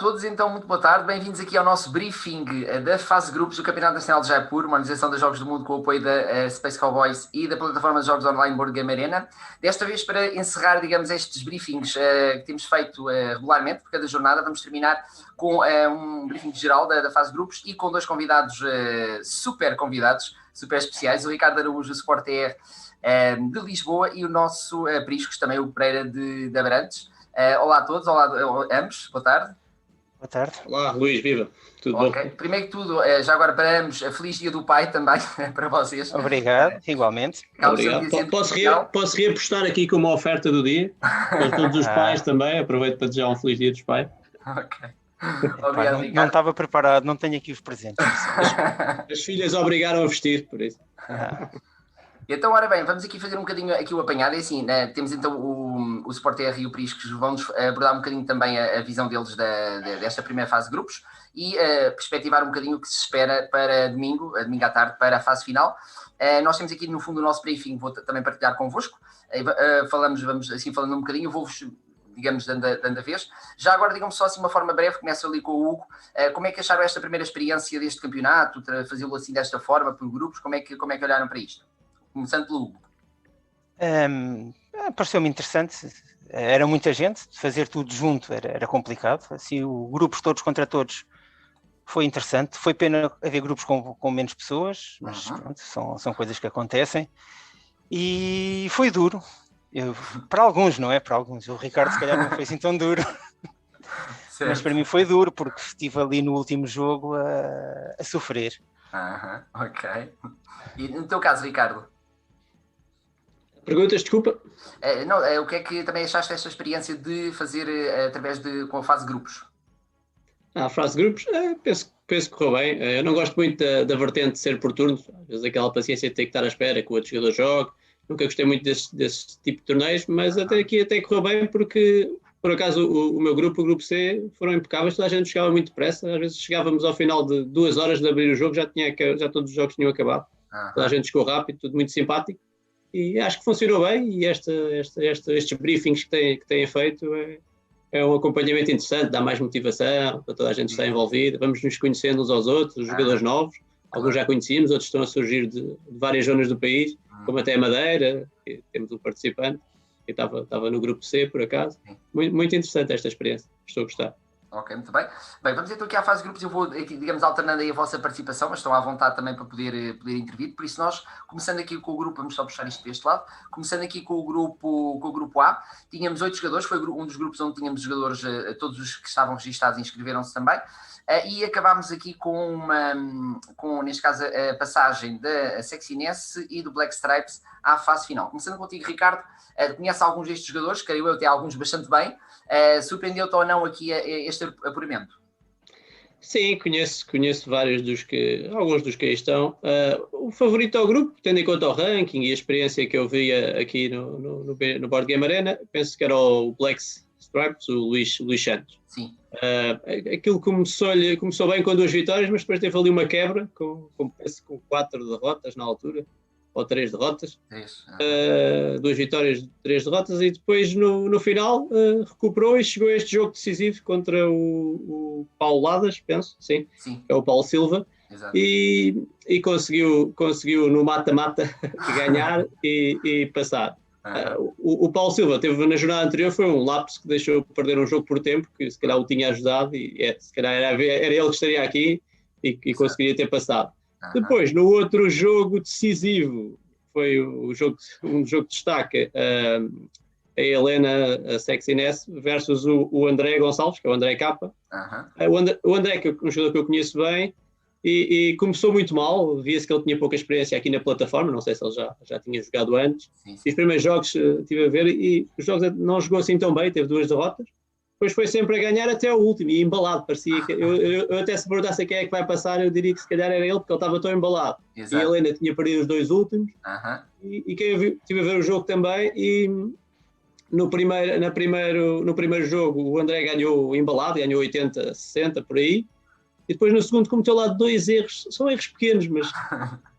todos, então, muito boa tarde. Bem-vindos aqui ao nosso briefing da fase de grupos do Campeonato Nacional de Jaipur, uma organização dos Jogos do Mundo com o apoio da Space Cowboys e da plataforma de jogos online Board Game Arena. Desta vez, para encerrar, digamos, estes briefings que temos feito regularmente por cada jornada, vamos terminar com um briefing geral da fase de grupos e com dois convidados, super especiais, o Ricardo Araújo, do Sport TR de Lisboa, e o nosso Priscos, também o Pereira de Abrantes. Olá a todos, olá a ambos, boa tarde. Boa tarde. Olá, Luís, viva. Tudo bom? Primeiro que tudo, já agora para ambos, feliz dia do pai também, para vocês. Obrigado, igualmente. Obrigado. Posso reapostar aqui com uma oferta do dia, para todos os pais também, aproveito para desejar um feliz dia dos pais. Ok. Obrigado, não estava preparado, não tenho aqui os presentes. As filhas obrigaram a vestir, por isso. Então, ora bem, vamos aqui fazer um bocadinho aqui o apanhado. É assim, né? Temos então o Sport TR e o Priscos que vão-nos abordar um bocadinho também a visão deles desta primeira fase de grupos e perspectivar um bocadinho o que se espera para domingo à tarde, para a fase final. Nós temos aqui no fundo o nosso briefing, vou também partilhar convosco. Vamos assim falando um bocadinho, vou-vos, digamos, dando a vez. Já agora, digam-me só assim de uma forma breve, começo ali com o Hugo. Como é que acharam esta primeira experiência deste campeonato, fazê-lo assim desta forma, por grupos, como é que olharam para isto? Começando pelo Hugo. Pareceu-me interessante, era muita gente, fazer tudo junto era complicado, assim, grupos todos contra todos foi interessante, foi pena haver grupos com menos pessoas, mas pronto, são coisas que acontecem, e foi duro, para alguns, não é? Para alguns, o Ricardo se calhar não foi assim tão duro, mas para mim foi duro, porque estive ali no último jogo a sofrer. Ok. E no teu caso, Ricardo? Perguntas, desculpa? O que é que também achaste desta experiência de fazer com a fase de grupos? A fase de grupos, penso que correu bem. Eu não gosto muito da vertente de ser por turnos, às vezes aquela paciência de ter que estar à espera que o outro jogador jogue. Nunca gostei muito desse tipo de torneios, mas até aqui correu bem porque, por acaso, o meu grupo, o grupo C, foram impecáveis, toda a gente chegava muito depressa, às vezes chegávamos ao final de 2 horas de abrir o jogo, já todos os jogos tinham acabado. Toda a gente chegou rápido, tudo muito simpático. E acho que funcionou bem, e estes briefings que têm feito é um acompanhamento interessante, dá mais motivação para toda a gente estar envolvida, vamos nos conhecendo uns aos outros, os jogadores novos, alguns já conhecíamos, outros estão a surgir de várias zonas do país, como até a Madeira, que temos um participante que estava no grupo C, por acaso. Muito, muito interessante esta experiência, estou a gostar. Ok, muito bem. Bem, vamos então aqui à fase de grupos, eu vou, digamos, alternando aí a vossa participação, mas estão à vontade também para poder intervir, por isso nós, começando aqui com o grupo, vamos só puxar isto deste lado, começando aqui com o grupo A, tínhamos 8 jogadores, foi um dos grupos onde tínhamos jogadores, todos os que estavam registados inscreveram-se também, e acabámos aqui com neste caso, a passagem da Sexiness e do Black Stripes à fase final. Começando contigo, Ricardo, conhece alguns destes jogadores, creio eu, até alguns bastante bem. Surpreendeu-te ou não aqui este apuramento? Sim, conheço alguns dos que aí estão. O favorito ao grupo, tendo em conta o ranking e a experiência que eu via aqui no Board Game Arena, penso que era o Black Stripes, o Luís Santos. Sim. Aquilo começou bem com 2 vitórias, mas depois teve ali uma quebra, com 4 derrotas na altura, ou 3 derrotas. 2 vitórias, 3 derrotas, e depois no final recuperou e chegou a este jogo decisivo contra o Paulo Ladas, penso, sim. É o Paulo Silva. Exato. E conseguiu no mata-mata ganhar e passar. O Paulo Silva teve na jornada anterior, foi um lapso que deixou perder um jogo por tempo, que se calhar o tinha ajudado, e se calhar era ele que estaria aqui e conseguiria ter passado. Depois, no outro jogo decisivo, foi um jogo de destaque, a Helena, a Sexiness, versus o André Gonçalves, que é o André Capa. O André, que é um jogador que eu conheço bem, e começou muito mal, via-se que ele tinha pouca experiência aqui na plataforma, não sei se ele já tinha jogado antes. Sim. E os primeiros jogos estive a ver, e os jogos não jogou assim tão bem, teve 2 derrotas. Depois foi sempre a ganhar até o último, e embalado, parecia que eu até se perguntasse quem é que vai passar, eu diria que se calhar era ele, porque ele estava tão embalado. Exato. E a Helena tinha perdido os 2 últimos, e quem eu estive a ver o jogo também, e no primeiro jogo o André ganhou embalado, ganhou 80-60 por aí, e depois no segundo cometeu lá 2 erros, são erros pequenos, mas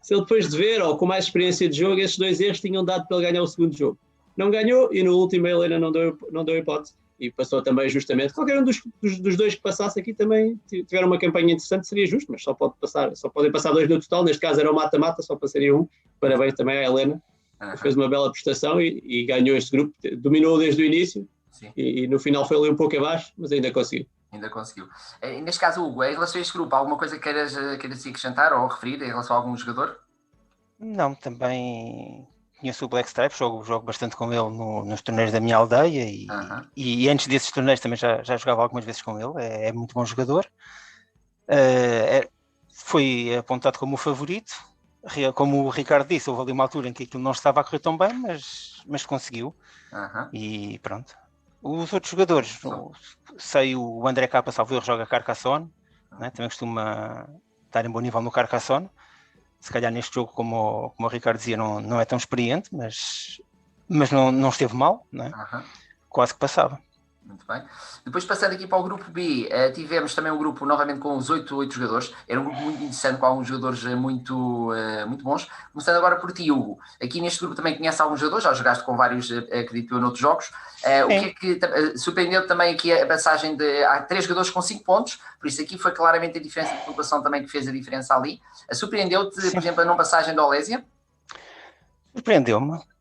se ele depois de ver, ou com mais experiência de jogo, esses 2 erros tinham dado para ele ganhar o segundo jogo. Não ganhou, e no último a Helena não deu hipótese. e passou também justamente. Qualquer um dos dois que passasse aqui também tiveram uma campanha interessante, seria justo, mas só podem passar 2 no total. Neste caso era o mata-mata, só passaria 1. Parabéns também à Helena, que fez uma bela prestação e ganhou este grupo, dominou desde o início e no final foi ali um pouco abaixo, mas ainda conseguiu. Neste caso, Hugo, em relação a este grupo, alguma coisa que queiras acrescentar ou referir em relação a algum jogador? Não, também conheço o Black Stripe, jogo bastante com ele nos torneios da minha aldeia e antes desses torneios também já jogava algumas vezes com ele, é muito bom jogador. Foi apontado como o favorito, como o Ricardo disse, houve ali uma altura em que aquilo não estava a correr tão bem, mas conseguiu e pronto. Os outros jogadores, sei o André Capa, salvo erro, joga Carcassonne, né? Também costuma estar em bom nível no Carcassonne. Se calhar neste jogo, como o Ricardo dizia, não é tão experiente, mas não esteve mal, né? Quase que passava. Muito bem. Depois, passando aqui para o grupo B, tivemos também um grupo novamente com os 8 jogadores. Era um grupo muito interessante, com alguns jogadores muito bons. Começando agora por ti, Hugo. Aqui neste grupo também conhece alguns jogadores, já jogaste com vários, acredito eu, noutros jogos. O que é que surpreendeu também aqui a passagem há 3 jogadores com 5 pontos, por isso aqui foi claramente a diferença de pontuação também que fez a diferença ali. Surpreendeu-te, por exemplo, a não passagem da Olésia?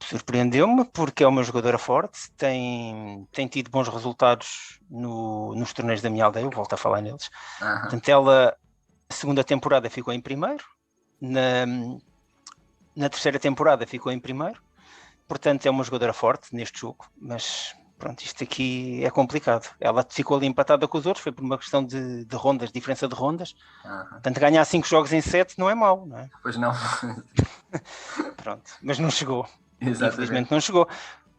Surpreendeu-me porque é uma jogadora forte, tem tido bons resultados nos torneios da minha aldeia, eu volto a falar neles. Portanto, ela, a segunda temporada ficou em primeiro, na terceira temporada ficou em primeiro, portanto é uma jogadora forte neste jogo, mas pronto, isto aqui é complicado. Ela ficou ali empatada com os outros, foi por uma questão de rondas, diferença de rondas. Portanto, ganhar 5 jogos em 7 não é mau, não é? Pois não. Pronto, mas não chegou. Exatamente. Infelizmente não chegou,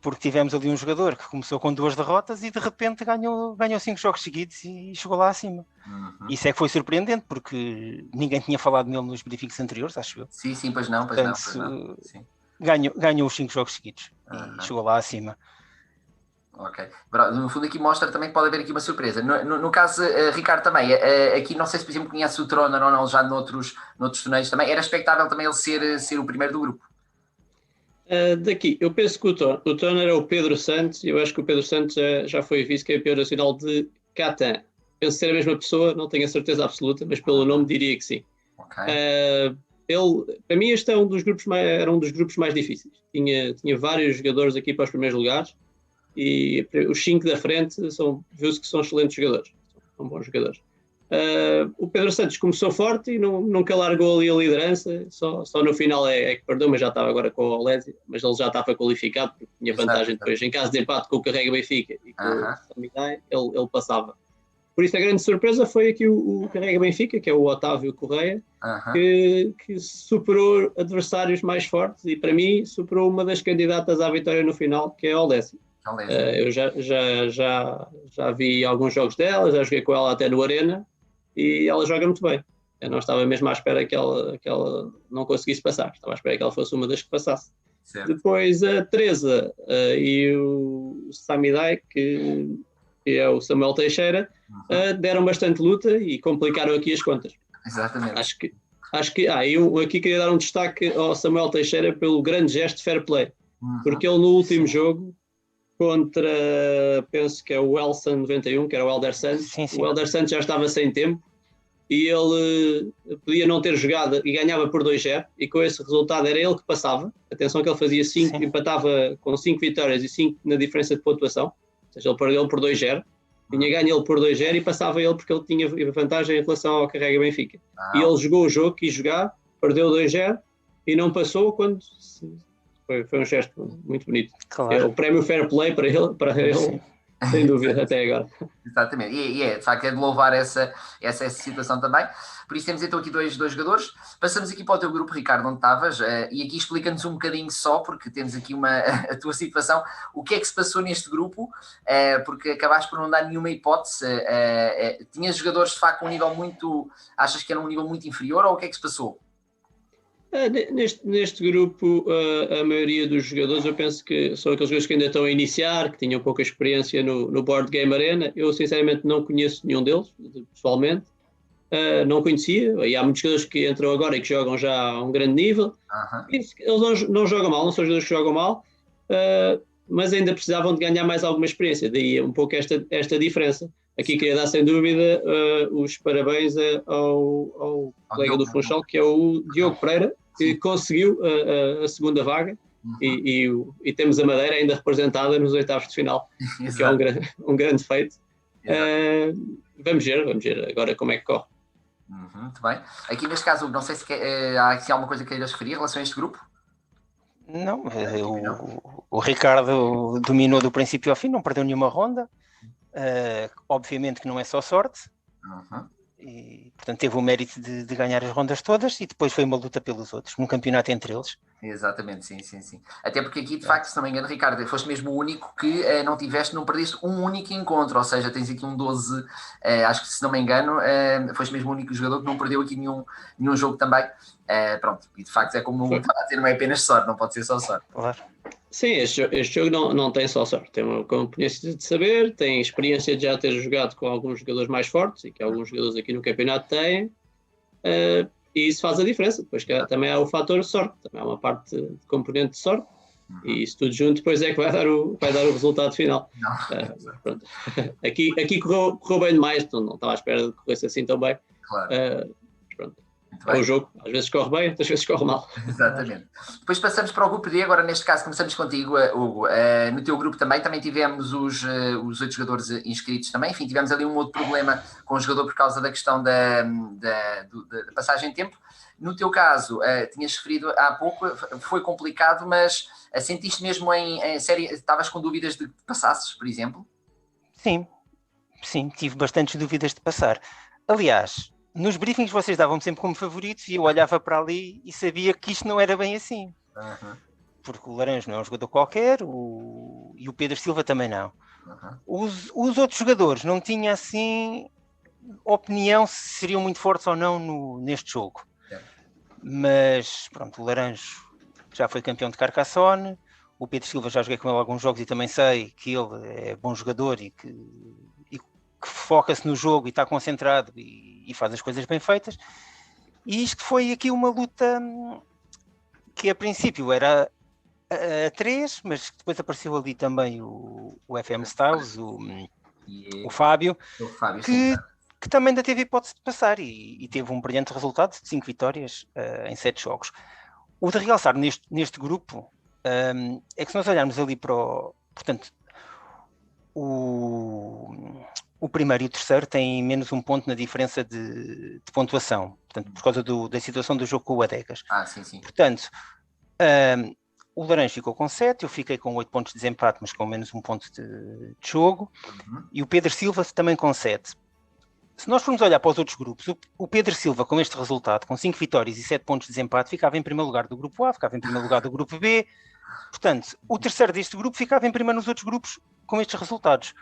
porque tivemos ali um jogador que começou com 2 derrotas e de repente ganhou 5 jogos seguidos e chegou lá acima. Isso é que foi surpreendente, porque ninguém tinha falado nele nos briefings anteriores, acho eu. Sim, pois não. Sim. Ganhou os 5 jogos seguidos e chegou lá acima. Ok. No fundo aqui mostra também que pode haver aqui uma surpresa. No caso, Ricardo também, aqui não sei se por exemplo conhece o Troner ou não, já noutros torneios também, era expectável também ele ser o primeiro do grupo? Daqui, eu penso que o Troner é o Pedro Santos, e eu acho que o Pedro Santos já foi vice-campeão nacional de Catan. Penso ser a mesma pessoa, não tenho a certeza absoluta, mas pelo nome diria que sim. Okay. Para mim este era um dos grupos mais difíceis. Tinha vários jogadores aqui para os primeiros lugares, e os 5 da frente viu-se que são excelentes jogadores, são bons jogadores. O Pedro Santos começou forte e nunca largou ali a liderança, só no final é que perdeu, mas já estava agora com o Olésia, mas ele já estava qualificado, porque tinha vantagem depois, em caso de empate com o Carrega Benfica e com o Samidai, ele passava. Por isso a grande surpresa foi aqui o Carrega Benfica, que é o Otávio Correia, que superou adversários mais fortes e para mim superou uma das candidatas à vitória no final, que é a Olésia. Eu já vi alguns jogos dela, já joguei com ela até no Arena e ela joga muito bem. Eu não estava mesmo à espera que ela não conseguisse passar, estava à espera que ela fosse uma das que passasse. Certo. Depois a Teresa e o Samidai, que é o Samuel Teixeira, deram bastante luta e complicaram aqui as contas. Exatamente. Acho que eu aqui queria dar um destaque ao Samuel Teixeira pelo grande gesto de fair play, porque ele no último jogo contra, penso que é o Elson 91, que era o Helder Santos. O Helder Santos já estava sem tempo e ele podia não ter jogado e ganhava por 2-0 e com esse resultado era ele que passava. Atenção que ele fazia 5, empatava com 5 vitórias e 5 na diferença de pontuação, ou seja, ele perdeu por 2-0, tinha ganho ele por 2-0 e passava ele porque ele tinha vantagem em relação ao Carrega Benfica. E ele jogou o jogo, quis jogar, perdeu 2-0 e não passou quando... Foi um gesto muito bonito. Claro. O prémio Fair Play para ele sem dúvida, até agora. Exatamente. E de facto é de louvar essa situação também. Por isso temos então aqui dois jogadores. Passamos aqui para o teu grupo, Ricardo, onde estavas, e aqui explica-nos um bocadinho só, porque temos aqui a tua situação, o que é que se passou neste grupo, porque acabaste por não dar nenhuma hipótese. Tinhas jogadores de facto com um nível muito... Achas que era um nível muito inferior, ou o que é que se passou? Neste grupo, a maioria dos jogadores, eu penso que são aqueles jogadores que ainda estão a iniciar, que tinham pouca experiência no Board Game Arena. Eu, sinceramente, não conheço nenhum deles, pessoalmente. Não conhecia. E há muitos jogadores que entram agora e que jogam já a um grande nível. Eles não jogam mal, não são jogadores que jogam mal. mas ainda precisavam de ganhar mais alguma experiência, daí um pouco esta diferença. Aqui queria dar, sem dúvida, os parabéns ao colega do Funchal, que é o Diogo Pereira, que conseguiu a segunda vaga, e temos a Madeira ainda representada nos oitavos de final, que é um grande feito. Vamos ver agora como é que corre. Muito bem. Aqui neste caso, não sei se há alguma coisa que queiras referir em relação a este grupo? Não, o Ricardo dominou do princípio ao fim, não perdeu nenhuma ronda. Obviamente que não é só sorte. E, portanto, teve o mérito de ganhar as rondas todas, e depois foi uma luta pelos outros, num campeonato entre eles. Exatamente, sim. Até porque aqui, de facto, se não me engano, Ricardo, foste mesmo o único que não perdeste um único encontro, ou seja, tens aqui um 12, acho que, se não me engano, foste mesmo o único jogador que não perdeu aqui nenhum jogo também. Pronto, e de facto é como estava a dizer, não é apenas sorte, não pode ser só sorte. Claro. Sim, este jogo não tem só sorte, tem uma competência de saber, tem experiência de já ter jogado com alguns jogadores mais fortes, e que alguns jogadores aqui no campeonato têm, e isso faz a diferença. Depois também há o fator sorte, também há uma parte de componente de sorte, e isso tudo junto depois é que vai dar o resultado final. Pronto. Aqui correu bem demais, então não estava à espera de que corresse assim tão bem. Claro. Pronto. É o jogo, às vezes corre bem, outras vezes corre mal. Exatamente. Depois passamos para o grupo D, agora neste caso começamos contigo, Hugo. No teu grupo também tivemos os 8 jogadores inscritos também, enfim, tivemos ali um outro problema com o jogador por causa da questão da passagem de tempo. No teu caso, tinhas referido há pouco, foi complicado, mas sentiste mesmo em série, estavas com dúvidas de que passasses, por exemplo? Sim, tive bastantes dúvidas de passar. Aliás, nos briefings vocês davam-me sempre como favoritos, e eu olhava para ali e sabia que isto não era bem assim. Porque o Laranjo não é um jogador qualquer, e o Pedro Silva também não. Os outros jogadores não tinham assim opinião se seriam muito fortes ou não neste jogo. Mas pronto, o Laranjo já foi campeão de Carcassonne, o Pedro Silva já joguei com ele alguns jogos e também sei que ele é bom jogador e que foca-se no jogo e está concentrado e faz as coisas bem feitas. E isto foi aqui uma luta que a princípio era a 3, mas depois apareceu ali também o FM Styles, o Fábio, que também ainda teve hipótese de passar e teve um brilhante resultado de 5 vitórias em 7 jogos. O de realçar neste grupo é que, se nós olharmos ali para portanto, o primeiro e o terceiro têm menos um ponto na diferença de pontuação, portanto, por causa da situação do jogo com o Adegas. Sim. Portanto, o Laranjo ficou com 7, eu fiquei com 8 pontos de desempate, mas com menos um ponto de jogo, e o Pedro Silva também com 7. Se nós formos olhar para os outros grupos, o Pedro Silva, com este resultado, com 5 vitórias e 7 pontos de desempate, ficava em primeiro lugar do grupo A, ficava em primeiro lugar do grupo B. Portanto, o terceiro deste grupo ficava em primeiro nos outros grupos com estes resultados.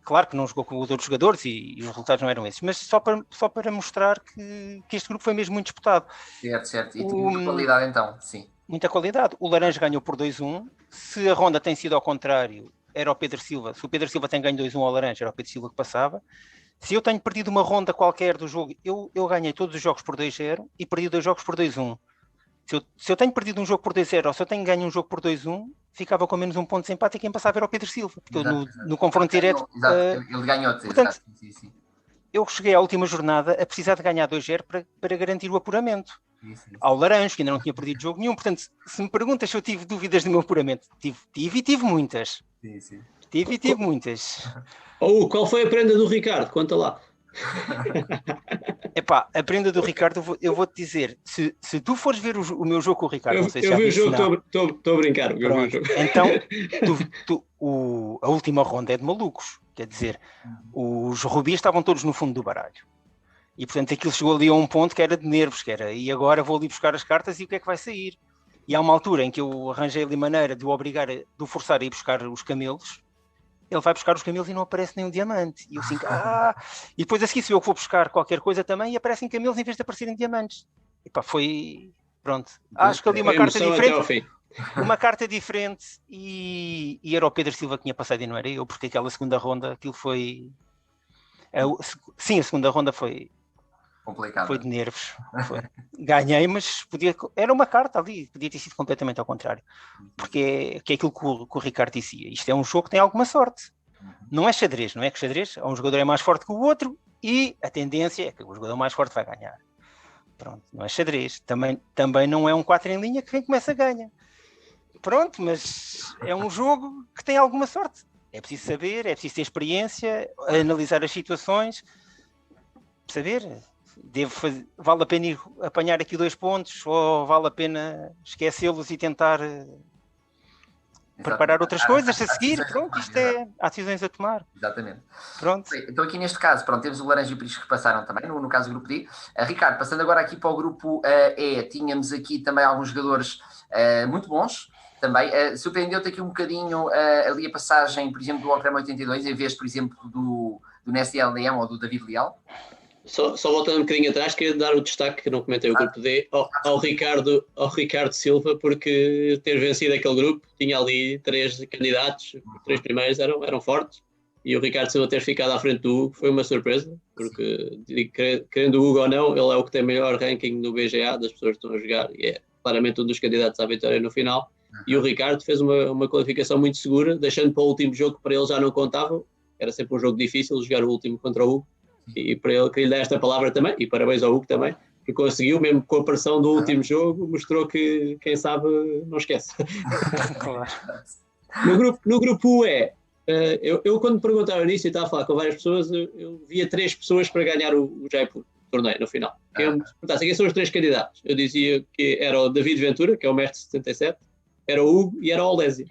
Claro que não jogou com os outros jogadores e os resultados não eram esses, mas só para mostrar que este grupo foi mesmo muito disputado. Certo. E tinha muita qualidade então, sim. Muita qualidade. O Laranjo ganhou por 2-1. Se a ronda tem sido ao contrário, era o Pedro Silva. Se o Pedro Silva tem ganho 2-1 ao Laranjo, era o Pedro Silva que passava. Se eu tenho perdido uma ronda qualquer do jogo, eu ganhei todos os jogos por 2-0 e perdi 2 jogos por 2-1. Se eu tenho perdido um jogo por 2-0 ou se eu tenho ganho um jogo por 2-1, ficava com menos um ponto de empate e quem passava era o Pedro Silva, porque exato. No confronto direto... Ele ganhou. Portanto, sim. Eu cheguei à última jornada a precisar de ganhar 2-0 para garantir o apuramento. Ao Laranjo, que ainda não tinha perdido jogo nenhum. Portanto, se me perguntas se eu tive dúvidas do meu apuramento, tive muitas. Sim. Tive muitas. Qual foi a prenda do Ricardo? Conta lá. Epá, a prenda do Ricardo, eu vou-te dizer, se tu fores ver o meu jogo com o Ricardo, não sei se já vi o jogo, estou a brincar. Então, a última ronda é de malucos, quer dizer, os rubis estavam todos no fundo do baralho. E, portanto, aquilo chegou ali a um ponto que era de nervos, e agora vou ali buscar as cartas e o que é que vai sair? E há uma altura em que eu arranjei ali maneira de o forçar a ir buscar os camelos. Ele vai buscar os camelos e não aparece nenhum diamante. E eu assim, E depois a seguir, se eu vou buscar qualquer coisa também, e aparecem camelos em vez de aparecerem diamantes. E pá, foi... Pronto. Acho que ali uma carta diferente. Uma carta diferente e era o Pedro Silva que tinha passado e não era eu, porque aquela segunda ronda, aquilo foi... Sim, a segunda ronda foi Complicado. Foi de nervos. Ganhei, mas era uma carta ali, podia ter sido completamente ao contrário. Porque é aquilo que o Ricardo dizia. Isto é um jogo que tem alguma sorte. Não é xadrez, não é que xadrez, um jogador é mais forte que o outro e a tendência é que o jogador mais forte vai ganhar. Pronto, não é xadrez. Também não é um 4 em linha que quem começa ganha. Pronto, mas é um jogo que tem alguma sorte. É preciso saber, é preciso ter experiência, analisar as situações, saber... vale a pena ir apanhar aqui 2 pontos ou vale a pena esquecê-los e tentar preparar outras coisas a seguir? Pronto, isto há decisões a tomar. Exatamente. Pronto. Então aqui neste caso, pronto, temos o Laranja e o Prisco que passaram também, no caso do grupo D. Ricardo, passando agora aqui para o grupo E, tínhamos aqui também alguns jogadores muito bons. Também surpreendeu-te aqui um bocadinho ali a passagem, por exemplo, do Ocrema 82, em vez, por exemplo, do Nest LDM ou do David Leal? Só voltando um bocadinho atrás, queria dar o destaque, que não comentei o grupo D, ao Ricardo Silva, porque ter vencido aquele grupo, tinha ali 3 candidatos, os 3 primeiros eram fortes, e o Ricardo Silva ter ficado à frente do Hugo foi uma surpresa, porque querendo o Hugo ou não, ele é o que tem melhor ranking no BGA das pessoas que estão a jogar, e é claramente um dos candidatos à vitória no final, e o Ricardo fez uma qualificação muito segura, deixando para o último jogo que para ele já não contava, era sempre um jogo difícil jogar o último contra o Hugo, e para ele queria lhe dar esta palavra também, e parabéns ao Hugo também, que conseguiu, mesmo com a pressão do último jogo, mostrou que quem sabe não esquece. Claro. No grupo E, eu quando me perguntaram nisso e estava a falar com várias pessoas, eu via 3 pessoas para ganhar o Jaipur torneio no final. Quem me perguntasse quem são os 3 candidatos, eu dizia que era o David Ventura, que é o mestre 77, era o Hugo e era o Olésio.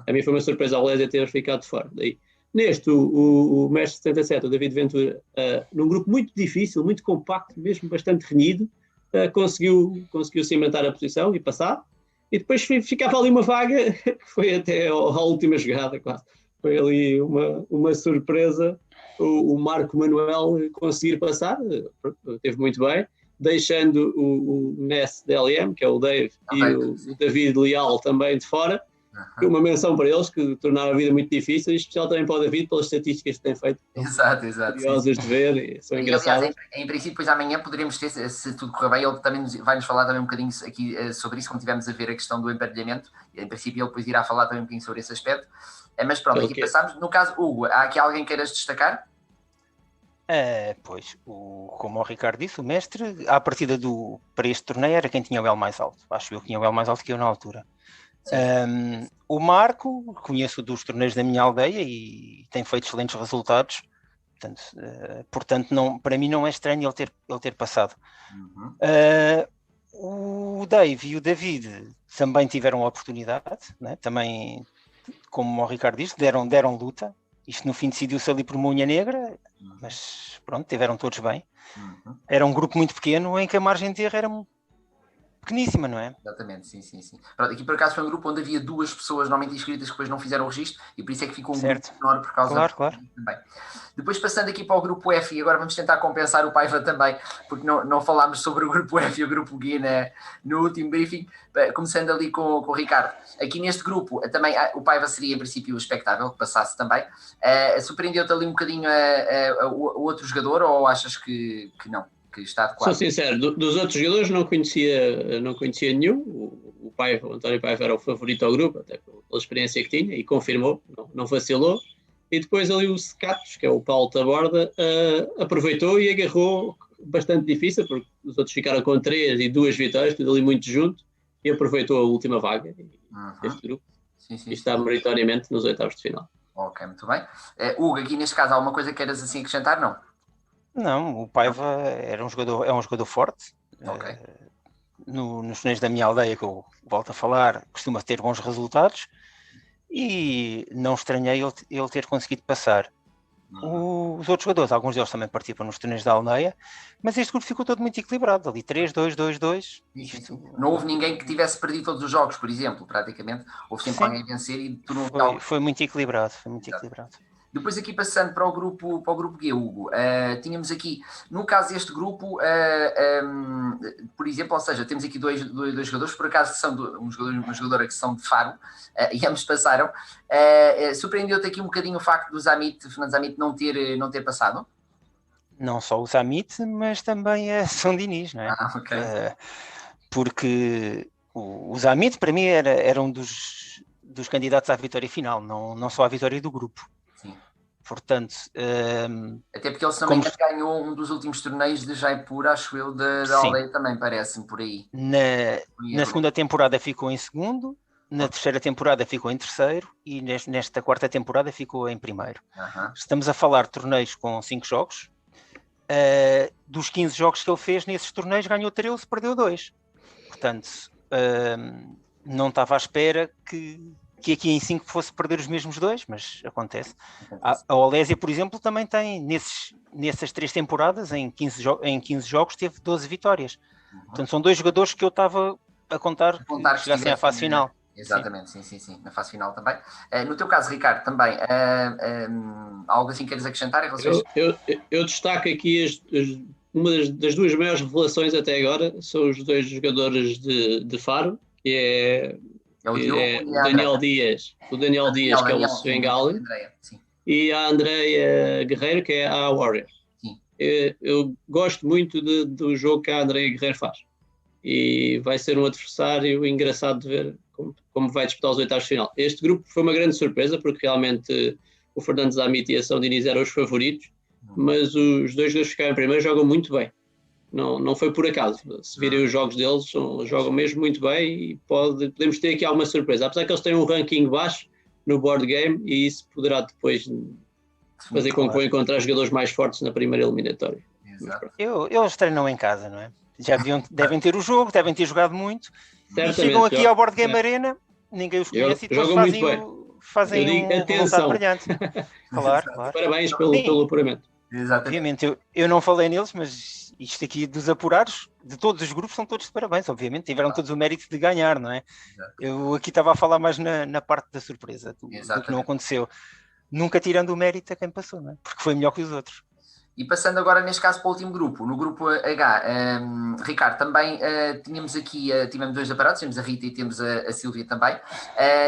A mim foi uma surpresa o Olésio ter ficado fora daí. Neste, o mestre 77, o David Ventura, num grupo muito difícil, muito compacto, mesmo bastante renhido, conseguiu cimentar a posição e passar, e depois ficava ali uma vaga, que foi até à última jogada quase. Foi ali uma surpresa, o Marco Manuel conseguir passar, teve muito bem, deixando o Ness DLM, que é o Dave, e o David Leal também de fora. Uma menção para eles que tornaram a vida muito difícil, e especial também para o David pelas estatísticas que tem feito. Exato. Curiosas de ver, e são engraçadas. Aliás, em princípio, depois amanhã poderemos ter, se tudo correr bem, ele também vai-nos falar também um bocadinho aqui sobre isso, quando estivermos a ver a questão do emparelhamento. Em princípio, ele depois irá falar também um bocadinho sobre esse aspecto. Mas pronto, aqui passamos. No caso, Hugo, há aqui alguém que queiras destacar? Pois, como o Ricardo disse, o mestre, à partida para este torneio, era quem tinha o L mais alto. Acho eu que tinha o L mais alto que eu na altura. O Marco, conheço dos torneios da minha aldeia e tem feito excelentes resultados, portanto para mim não é estranho ele ter passado. O Dave e o David também tiveram a oportunidade, né? Também, como o Ricardo disse, deram luta. Isto no fim decidiu-se ali por uma unha negra, mas pronto, tiveram todos bem. Era um grupo muito pequeno em que a margem de erro era pequeníssima, não é? Exatamente, sim. Pronto, aqui por acaso foi um grupo onde havia 2 pessoas normalmente inscritas que depois não fizeram o registro e por isso é que ficou um grupo menor por causa claro. Também. Depois passando aqui para o grupo F, e agora vamos tentar compensar o Paiva também, porque não falámos sobre o grupo F e o grupo G no último briefing, começando ali com o Ricardo. Aqui neste grupo também o Paiva seria em princípio expectável que passasse também. Surpreendeu-te ali um bocadinho o outro jogador ou achas que não? Que está adequado? Sou sincero, dos outros jogadores não conhecia nenhum. O António Paiva era o favorito ao grupo, até pela experiência que tinha, e confirmou, não vacilou. E depois ali o Secatos, que é o Paulo Taborda, aproveitou e agarrou bastante difícil, porque os outros ficaram com 3 e 2 vitórias, tudo ali muito junto, e aproveitou a última vaga deste grupo. E está meritoriamente nos 8avos de final. Ok, muito bem. Hugo, aqui neste caso, alguma coisa que queiras assim acrescentar? Não, o Paiva é um jogador forte. Okay. Nos torneios da minha aldeia, que eu volto a falar, costuma ter bons resultados e não estranhei ele ter conseguido passar. Os outros jogadores, alguns deles também participam nos torneios da aldeia, mas este grupo ficou todo muito equilibrado, ali 3-2, 2-2. Não houve ninguém que tivesse perdido todos os jogos, por exemplo, praticamente. Houve sempre alguém a vencer e tu não... Foi muito equilibrado, Depois aqui passando para o grupo G, Hugo, tínhamos aqui, no caso deste grupo, por exemplo, ou seja, temos aqui dois jogadores, por acaso que são uma jogadora que são de Faro, e ambos passaram. Surpreendeu-te aqui um bocadinho o facto do Fernando Zamit não ter passado? Não só o Zamit, mas também a São Dinis, não é? Ok. Porque o Zamit, para mim, era um dos candidatos à vitória final, não só à vitória do grupo. Sim. Portanto... Até porque ele, se não me engano, ganhou um dos últimos torneios de Jaipur, acho eu, da aldeia também, parece-me, por aí. Na segunda temporada ficou em segundo, na terceira temporada ficou em terceiro e nesta quarta temporada ficou em primeiro. Estamos a falar de torneios com 5 jogos. Dos 15 jogos que ele fez nesses torneios, ganhou 13, perdeu 2. Portanto, não estava à espera que aqui em 5 fosse perder os mesmos 2, mas acontece. A Olésia, por exemplo, também tem, nessas 3 temporadas, em 15 jogos, teve 12 vitórias. Portanto, são 2 jogadores que eu estava a contar que chegassem à fase final. Exatamente, sim, na fase final também. No teu caso, Ricardo, também, algo assim queres acrescentar em relação eu destaco aqui uma das 2 maiores revelações até agora, são os 2 jogadores de Faro, que é o Daniel Dias, que é o Svengali, e a Andreia Guerreiro, que é a Warrior. Eu gosto muito do jogo que a Andreia Guerreiro faz. E vai ser um adversário engraçado de ver como vai disputar os oitavos de final. Este grupo foi uma grande surpresa, porque realmente o Fernando Zamit e a São Dinis eram os favoritos, mas os 2 jogadores que ficaram em primeiro jogam muito bem. Não foi por acaso. Se virem os jogos deles, jogam mesmo muito bem e podemos ter aqui alguma surpresa. Apesar que eles têm um ranking baixo no board game e isso poderá depois fazer com que vão encontrar jogadores mais fortes na primeira eliminatória. Eles treinam em casa, não é? Devem ter o jogo, devem ter jogado muito. E chegam aqui ao Board Game Arena, ninguém os conhece e todos fazem um resultado brilhante. Claro. Parabéns pelo apuramento. Obviamente, eu não falei neles, mas isto aqui dos apurados, de todos os grupos, são todos de parabéns, obviamente. Tiveram todos o mérito de ganhar, não é? Eu aqui estava a falar mais na parte da surpresa, do que não aconteceu. Nunca tirando o mérito a quem passou, não é? Porque foi melhor que os outros. E passando agora, neste caso, para o último grupo, no grupo H, Ricardo, também tivemos 2 aparados, temos a Rita e temos a Sílvia também,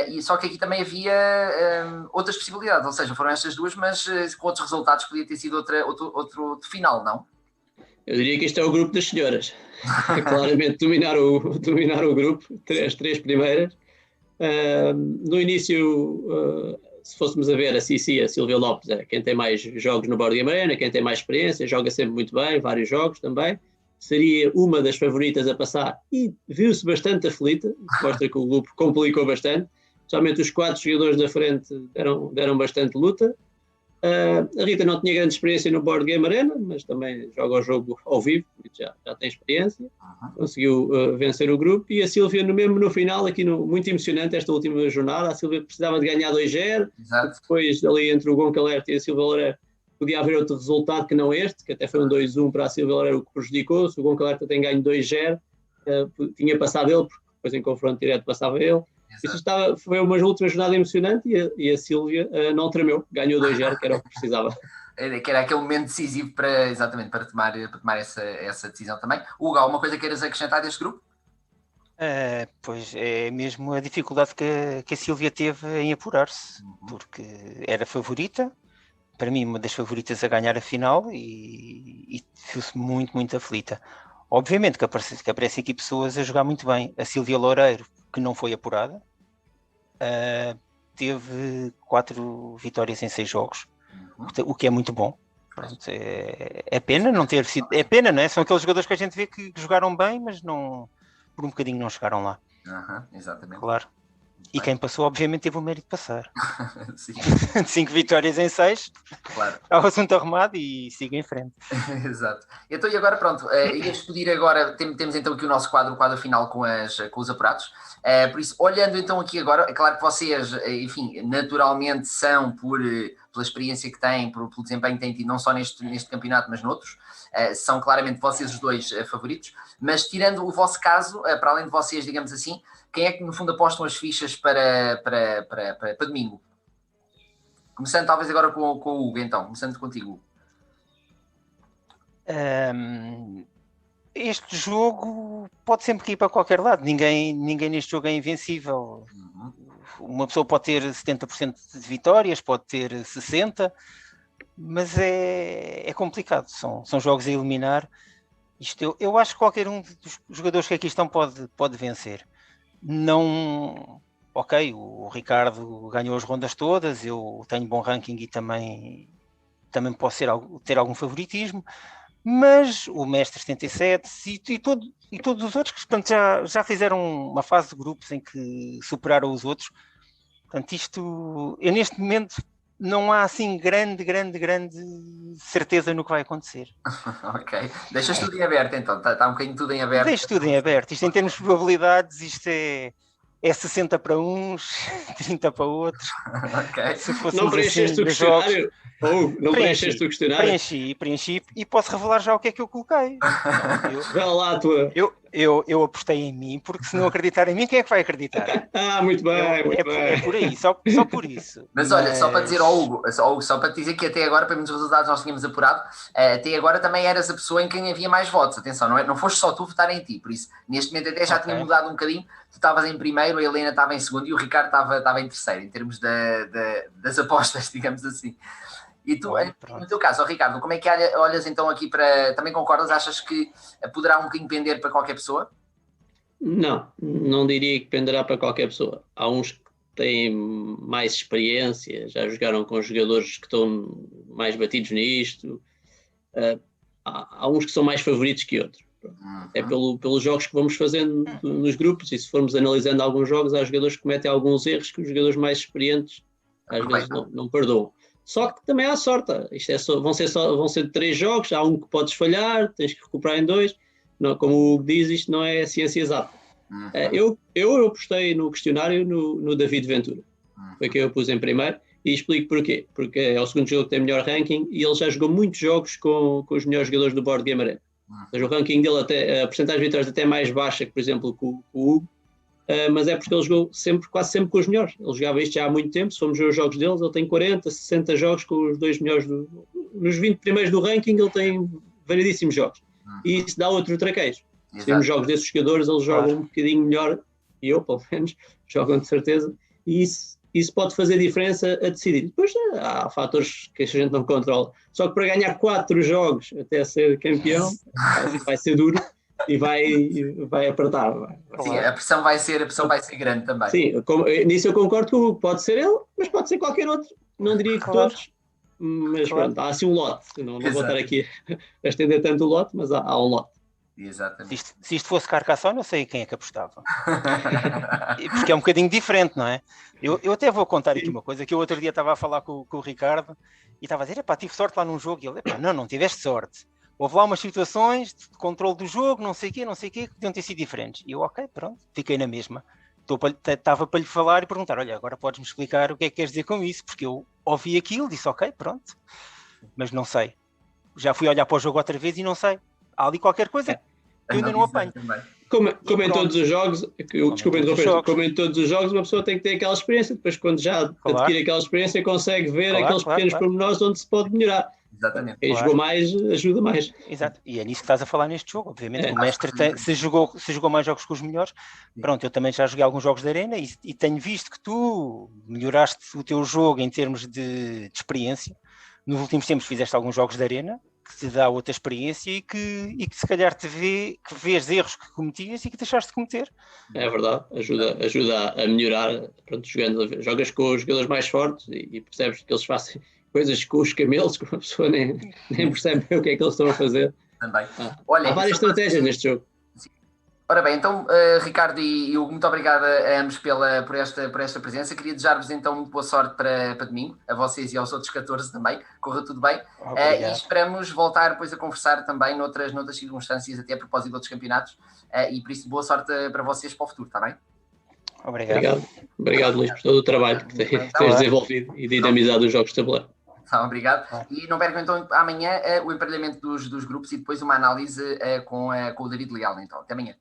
e só que aqui também havia outras possibilidades, ou seja, foram estas 2, mas com outros resultados podia ter sido outro final, não? Eu diria que este é o grupo das senhoras. Claramente dominar o grupo, as 3 primeiras. No início... se fôssemos a ver a Cici, a Silvia Lopes, é quem tem mais jogos no Board Game Arena, quem tem mais experiência, joga sempre muito bem, vários jogos também. Seria uma das favoritas a passar e viu-se bastante aflita, mostra que o grupo complicou bastante. Somente os 4 jogadores da frente deram bastante luta. A Rita não tinha grande experiência no Board Game Arena, mas também joga o jogo ao vivo, já tem experiência. Conseguiu vencer o grupo. E a Sílvia, mesmo no final, aqui muito emocionante esta última jornada, a Sílvia precisava de ganhar 2-0. Depois, ali entre o Goncalert e a Silvia Loureiro, podia haver outro resultado que não este, que até foi um 2-1 para a Silvia Loureiro, o que prejudicou. Se o Goncalert tem ganho 2-0, tinha passado ele, porque depois em confronto direto passava ele. Isso foi uma última jornada emocionante e a Sílvia não tremeu, ganhou 2-0, que era o que precisava. Que era aquele momento decisivo para tomar essa decisão também. Hugo, alguma coisa queiras acrescentar deste grupo? Pois é mesmo a dificuldade que a Sílvia teve em apurar-se, porque era favorita, para mim uma das favoritas a ganhar a final e viu-se muito, muito aflita. Obviamente que aparecem aqui pessoas a jogar muito bem. A Sílvia Loureiro, que não foi apurada, teve 4 vitórias em 6 jogos, o que é muito bom. Pronto, é pena não ter sido. É pena, não é? São aqueles jogadores que a gente vê que jogaram bem, mas não, por um bocadinho não chegaram lá. Exatamente. Claro. E quem passou, obviamente, teve o mérito de passar. 5 vitórias em 6. Claro. Ao assunto arrumado e siga em frente. Exato. Então, e agora, pronto, ia-vos pedir agora, temos então aqui o nosso quadro final com os apurados. Por isso, olhando então aqui agora, é claro que vocês, enfim, naturalmente são, pela experiência que têm, pelo desempenho que têm tido, não só neste campeonato, mas noutros, são claramente vocês os 2 favoritos, mas tirando o vosso caso, para além de vocês, digamos assim, quem é que no fundo apostam as fichas para domingo? Começando talvez agora com o Hugo, então, começando contigo. Este jogo pode sempre ir para qualquer lado, ninguém neste jogo é invencível. Uma pessoa pode ter 70% de vitórias, pode ter 60%, mas é complicado, são jogos a eliminar. Eu acho que qualquer um dos jogadores que aqui estão pode vencer. Não... Ok, o Ricardo ganhou as rondas todas, eu tenho bom ranking e também posso ter algum favoritismo, mas o Mestre 77 e todos os outros que portanto, já fizeram uma fase de grupos em que superaram os outros. Portanto, eu neste momento não há assim grande certeza no que vai acontecer. Ok. Deixas tudo em aberto então, está um bocadinho tudo em aberto. Deixo tudo em aberto. Isto em termos de probabilidades, isto é 60 para uns, 30 para outros. Okay. Se não preencheste assim, o questionário? Não preencheste o questionário? Preenchi e posso revelar já o que é que eu coloquei. Revela lá a tua. Eu apostei em mim, porque se não acreditar em mim, quem é que vai acreditar? Muito bem, muito bem. É por aí, só por isso. Mas olha, só para dizer ao Hugo, só para te dizer que até agora, para mim, os resultados nós tínhamos apurado, até agora também eras a pessoa em quem havia mais votos. Atenção, não foste só tu votar em ti, por isso, neste momento até já tinha mudado um bocadinho. Tu estavas em primeiro, a Helena estava em segundo e o Ricardo estava em terceiro, em termos das apostas, digamos assim. E tu, no teu caso, Ricardo, como é que olhas então aqui para... Também concordas? Achas que poderá um bocadinho pender para qualquer pessoa? Não diria que penderá para qualquer pessoa. Há uns que têm mais experiência, já jogaram com jogadores que estão mais batidos nisto. Há uns que são mais favoritos que outros. É pelos jogos que vamos fazendo nos grupos, e se formos analisando alguns jogos, há jogadores que cometem alguns erros que os jogadores mais experientes às vezes não perdoam. Só que também há sorte. Isto vão ser 3 jogos, há um que podes falhar, tens que recuperar em 2. Não, como o Hugo diz, isto não é ciência exata. Eu apostei no questionário no David Ventura. Foi quem eu pus em primeiro e explico porquê. Porque é o segundo jogo que tem melhor ranking e ele já jogou muitos jogos com os melhores jogadores do Board Game Arena. Ou seja, o ranking dele, a porcentagem de vitórias até é mais baixa que, por exemplo, com o Hugo, mas é porque ele jogou quase sempre com os melhores. Ele jogava isto já há muito tempo. Se formos ver os jogos deles, ele tem 40, 60 jogos com os 2 melhores. Nos 20 primeiros do ranking, ele tem variedíssimos jogos. E isso dá outro traquejo. Se vemos jogos desses jogadores, eles jogam um bocadinho melhor, e eu, pelo menos, jogam de certeza, e isso pode fazer diferença a decidir. Depois há fatores que a gente não controla. Só que para ganhar 4 jogos até ser campeão, vai ser duro e vai apertar. Sim, a pressão vai ser grande também. Sim, nisso eu concordo com o Hugo. Pode ser ele, mas pode ser qualquer outro. Não diria que todos, mas pronto, há assim um lote. Não vou estar aqui a estender tanto o lote, mas há um lote. Exatamente. Se isto fosse Carcassonne, não sei quem é que apostava. Porque é um bocadinho diferente, não é? Eu até vou contar aqui uma coisa, que eu outro dia estava a falar com o Ricardo e estava a dizer, tive sorte lá num jogo. E ele, não tiveste sorte. Houve lá umas situações de controle do jogo, não sei o quê, que podiam ter sido diferentes. E eu, ok, pronto, fiquei na mesma. Estava para lhe falar e perguntar, olha, agora podes-me explicar o que é que queres dizer com isso, porque eu ouvi aquilo, disse, ok, pronto. Mas não sei. Já fui olhar para o jogo outra vez e não sei. Há ali qualquer coisa que eu ainda não apanho. Como em todos os jogos, desculpa interromper, como em todos os jogos, uma pessoa tem que ter aquela experiência, depois quando já adquire aquela experiência consegue ver aqueles pequenos pormenores onde se pode melhorar. Exatamente. Quem jogou mais, ajuda mais. Exato, e é nisso que estás a falar neste jogo, obviamente. O mestre se jogou mais jogos que os melhores. Pronto, eu também já joguei alguns jogos de arena e tenho visto que tu melhoraste o teu jogo em termos de experiência. Nos últimos tempos fizeste alguns jogos de arena que te dá outra experiência e que se calhar que vês erros que cometias e que deixaste de cometer. É verdade, ajuda a melhorar. Pronto, jogas com os jogadores mais fortes e percebes que eles fazem coisas com os camelos que uma pessoa nem percebe o que é que eles estão a fazer. Também. Olha, há várias estratégias neste jogo. Ora bem, então, Ricardo e Hugo, muito obrigado a ambos por esta presença. Queria desejar-vos então muito boa sorte para domingo, a vocês e aos outros 14 também. Corra tudo bem. E esperamos voltar depois a conversar também noutras circunstâncias, até a propósito de outros campeonatos. E por isso, boa sorte para vocês para o futuro, está bem? Obrigado, Luís, por todo o trabalho que tens desenvolvido e dinamizado os jogos de tabuleiro. Obrigado. E não percam então amanhã o emparelhamento dos grupos e depois uma análise com o David Leal. Então, até amanhã.